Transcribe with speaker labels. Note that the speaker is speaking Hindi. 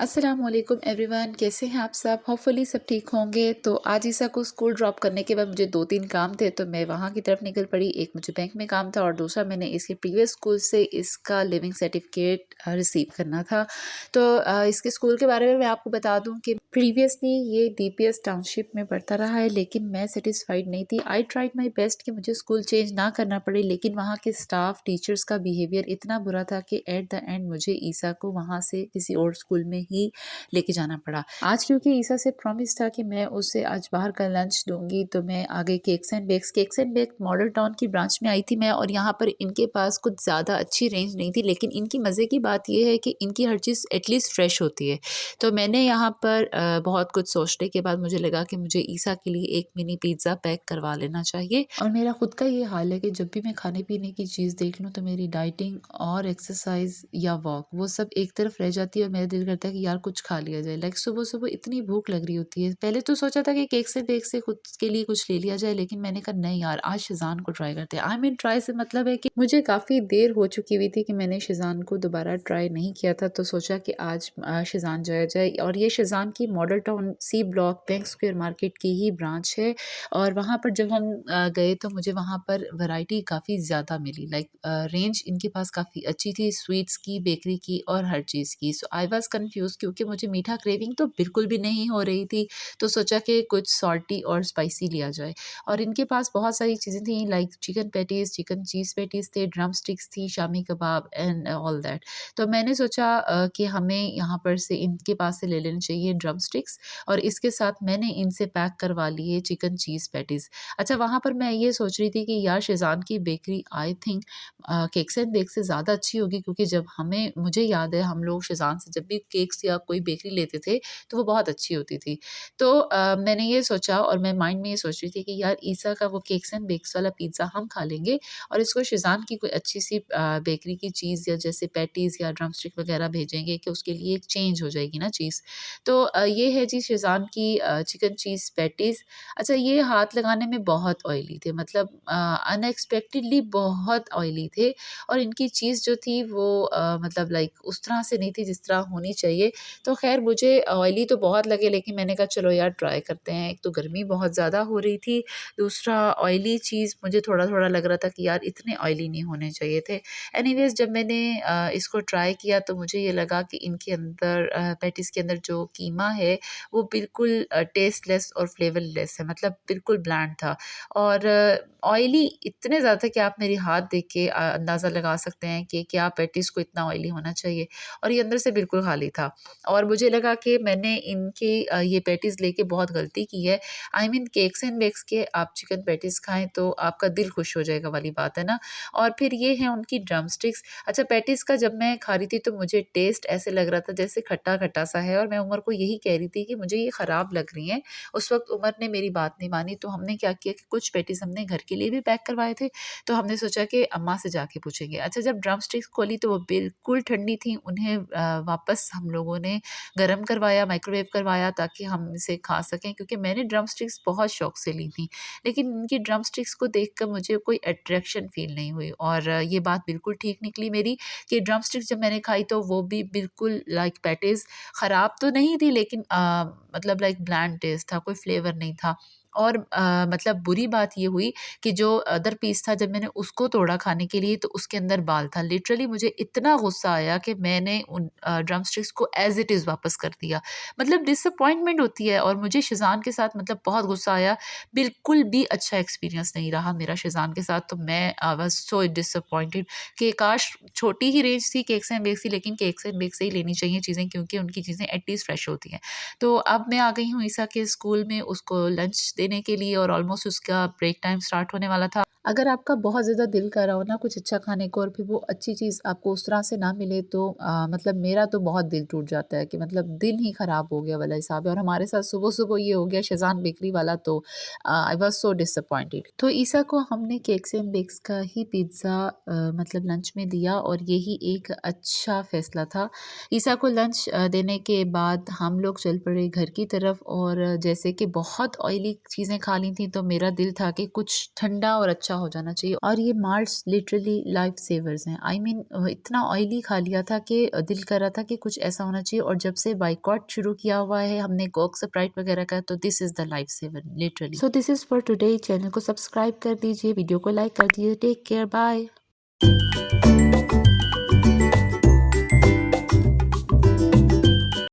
Speaker 1: अस्सलामुअलैकुम एवरीवन, कैसे हैं आप सब? होपफुली सब ठीक होंगे। तो आज ईसा को स्कूल ड्रॉप करने के बाद मुझे 2-3 काम थे, तो मैं वहाँ की तरफ निकल पड़ी। एक मुझे बैंक में काम था और दूसरा मैंने इसके प्रीवियस स्कूल से इसका लिविंग सर्टिफिकेट रिसीव करना था। तो इसके स्कूल के बारे में मैं आपको बता दूं कि प्रीवियसली ये डीपीएस टाउनशिप में पढ़ता रहा है, लेकिन मैं सेटिस्फाइड नहीं थी। आई ट्राइड माई बेस्ट कि मुझे स्कूल चेंज ना करना पड़े, लेकिन वहाँ के स्टाफ टीचर्स का बिहेवियर इतना बुरा था कि एट द एंड मुझे ईसा को वहाँ से किसी और स्कूल में ही लेके जाना पड़ा। आज क्योंकि ईसा से प्रॉमिस था कि मैं उसे आज बाहर का लंच दूंगी, तो मैं आगे Cakes and Bake Model Town की ब्रांच में आई थी मैं, और यहाँ पर इनके पास कुछ ज़्यादा अच्छी रेंज नहीं थी, लेकिन इनकी मज़े की बात यह है कि इनकी हर चीज़ एटलीस्ट फ्रेश होती है। तो मैंने यहाँ पर बहुत कुछ सोचने के बाद मुझे लगा कि मुझे ईसा के लिए एक मिनी पिज़्ज़ा पैक करवा लेना चाहिए। और मेरा खुद का ये हाल है कि जब भी मैं खाने पीने की चीज़ देख लूँ तो मेरी डाइटिंग और एक्सरसाइज या वॉक वो सब एक तरफ रह जाती है और मेरा दिल करता है कि यार कुछ खा लिया जाए। लाइक सुबह सुबह इतनी भूख लग रही होती है। पहले तो सोचा था कि केक से बेक से खुद के लिए कुछ ले लिया जाए, लेकिन मैंने कहा नहीं यार, आज शिजान को ट्राई करते हैं। आई मीन ट्राई से मतलब है कि मुझे काफ़ी देर हो चुकी हुई थी कि मैंने शिजान को दोबारा ट्राई नहीं किया था, तो सोचा कि आज शिजान जाया जाए। और ये शिजान की Model Town C block bank square market की ही ब्रांच है। और वहाँ पर जब हम गए तो मुझे वहाँ पर वैरायटी काफ़ी ज़्यादा मिली। लाइक रेंज इनके पास काफ़ी अच्छी थी, स्वीट्स की, बेकरी की और हर चीज़ की। सो आई वाज कंफ्यूज क्योंकि मुझे मीठा क्रेविंग तो बिल्कुल भी नहीं हो रही थी, तो सोचा कि कुछ सॉल्टी और स्पाइसी लिया जाए। और इनके पास बहुत सारी चीज़ें थी, लाइक चिकन पैटीज़, चिकन चीज़ पैटीज़ थे, ड्रम स्टिक्स थी, shami kebab and all that. तो मैंने सोचा कि हमें यहाँ पर से इनके पास से ले लेने चाहिए ड्रम स्टिक्स, और इसके साथ मैंने इनसे पैक करवा लिए चिकन चीज़ पैटीज़। अच्छा, वहाँ पर मैं ये सोच रही थी कि यार शेज़ान की bakery I think Cakes and Bake से ज़्यादा अच्छी होगी, क्योंकि जब मुझे याद है हम लोग शेज़ान से जब भी केक्स या कोई बेकरी लेते थे तो वो बहुत अच्छी होती थी। तो मैंने ये सोचा और मैं माइंड में ये सोच रही थी कि यार ईसा का वो केक्स एंड बेक्स वाला पिज़्ज़ा हम खा लेंगे और इसको शेज़ान की कोई अच्छी सी बेकरी की चीज़ या जैसे पैटीज़ या ड्रम स्टिक वगैरह भेजेंगे कि उसके लिए एक चेंज हो जाएगी ना चीज़। तो ये है जी शेज़ान की चिकन चीज़ पैटीज़। अच्छा, ये हाथ लगाने में बहुत ऑयली थे, मतलब अनएक्सपेक्टेडली बहुत ऑयली थे, और इनकी चीज़ जो थी वो मतलब लाइक उस तरह से नहीं थी जिस तरह होनी चाहिए। तो ख़ैर मुझे ऑयली तो बहुत लगे, लेकिन मैंने कहा चलो यार ट्राई करते हैं। एक तो गर्मी बहुत ज़्यादा हो रही थी, दूसरा ऑयली चीज़ मुझे थोड़ा-थोड़ा लग रहा था कि यार इतने ऑयली नहीं होने चाहिए थे। एनीवेज़ जब मैंने इसको ट्राई किया तो मुझे ये लगा कि इनके अंदर पैटीज़ के अंदर जो कीमा है वो बिल्कुल टेस्टलेस और फ्लेवरलेस है, मतलब बिल्कुल ब्लैंड था। और ऑयली इतने ज़्यादा थे कि आप मेरी हाथ देख के अंदाज़ा लगा सकते हैं कि क्या पैटीज़ को इतना ऑयली होना चाहिए, और ये अंदर से बिल्कुल खाली था। और मुझे लगा कि मैंने इनकी ये पैटीज़ लेके बहुत गलती की है। I mean Cakes and Bakes के आप चिकन पैटीज़ खाएँ तो आपका दिल खुश हो जाएगा वाली बात है ना। और फिर ये हैं उनकी ड्रम स्टिक्स। अच्छा, पैटीज़ का जब मैं खा रही थी तो मुझे टेस्ट ऐसे लग रहा था जैसे खट्टा-खट्टा सा है, और मैं उमर को यही कह रही थी कि मुझे ये ख़राब लग रही हैं। उस वक़्त उमर ने मेरी बात नहीं मानी, तो हमने क्या किया कि कुछ पैटीज़ हमने घर के लिए भी पैक करवाए थे, तो हमने सोचा कि अम्मा से जाके पूछेंगे। अच्छा, जब ड्रम स्टिक्स खोली तो वो बिल्कुल ठंडी थी, उन्हें वापस हम लोगों ने गरम करवाया, माइक्रोवेव करवाया ताकि हम इसे खा सकें, क्योंकि मैंने ड्रम स्टिक्स बहुत शौक से ली थी। लेकिन इनकी ड्रम स्टिक्स को देखकर मुझे कोई अट्रैक्शन फ़ील नहीं हुई, और ये बात बिल्कुल ठीक निकली मेरी कि ड्रम स्टिक्स जब मैंने खाई तो वो भी बिल्कुल लाइक पैटीज़ ख़राब तो नहीं थी, लेकिन मतलब लाइक ब्लैंड टेस्ट था, कोई फ्लेवर नहीं था। और मतलब बुरी बात ये हुई कि जो अदर पीस था जब मैंने उसको तोड़ा खाने के लिए तो उसके अंदर बाल था। लिटरली मुझे इतना गुस्सा आया कि मैंने उन ड्रम स्टिक्स को एज़ इट इज़ वापस कर दिया। मतलब डिसअपॉइंटमेंट होती है, और मुझे शिज़ान के साथ मतलब बहुत गुस्सा आया। बिल्कुल भी अच्छा एक्सपीरियंस नहीं रहा मेरा शिज़ान के साथ, तो मैं आई वाज़ सो डिसअपॉइंटेड कि काश छोटी ही रेंज थी केक्स एंड बेक्स की, लेकिन केक्स एंड बेक्स से ही लेनी चाहिए चीज़ें, क्योंकि उनकी चीज़ें एट लीस्ट फ्रेश होती हैं। तो अब मैं आ गई हूँ ईसा के स्कूल में उसको लंच देने के लिए, और ऑलमोस्ट उसका ब्रेक टाइम स्टार्ट होने वाला था। अगर आपका बहुत ज़्यादा दिल कर रहा हो ना कुछ अच्छा खाने को, और फिर वो अच्छी चीज़ आपको उस तरह से ना मिले, तो मतलब मेरा तो बहुत दिल टूट जाता है कि मतलब दिन ही ख़राब हो गया वाला हिसाब है। और हमारे साथ सुबह-सुबह ये हो गया शेज़ान बेकरी वाला, तो आई वाज़ सो डिसअपॉइंटेड। तो ईसा को हमने केक्स एंड बेक्स का ही पिज़्ज़ा मतलब लंच में दिया, और यही एक अच्छा फ़ैसला था। ईसा को लंच देने के बाद हम लोग चल पड़े घर की तरफ, और जैसे कि बहुत ऑयली चीज़ें खा ली थी तो मेरा दिल था कि कुछ ठंडा और अच्छा अच्छा हो जाना चाहिए। और ये माल्ट्स लिटरली लाइफ सेवर्स हैं। आई मीन इतना ऑयली खा लिया था कि दिल कर रहा था कि कुछ ऐसा होना चाहिए। और जब से बाइकॉट शुरू किया हुआ है हमने कोक स्प्राइट वगैरह का, तो this is the life saver literally. So this is for today. Channel को सब्सक्राइब कर दीजिए, वीडियो को लाइक कर दीजिए। Take care, bye.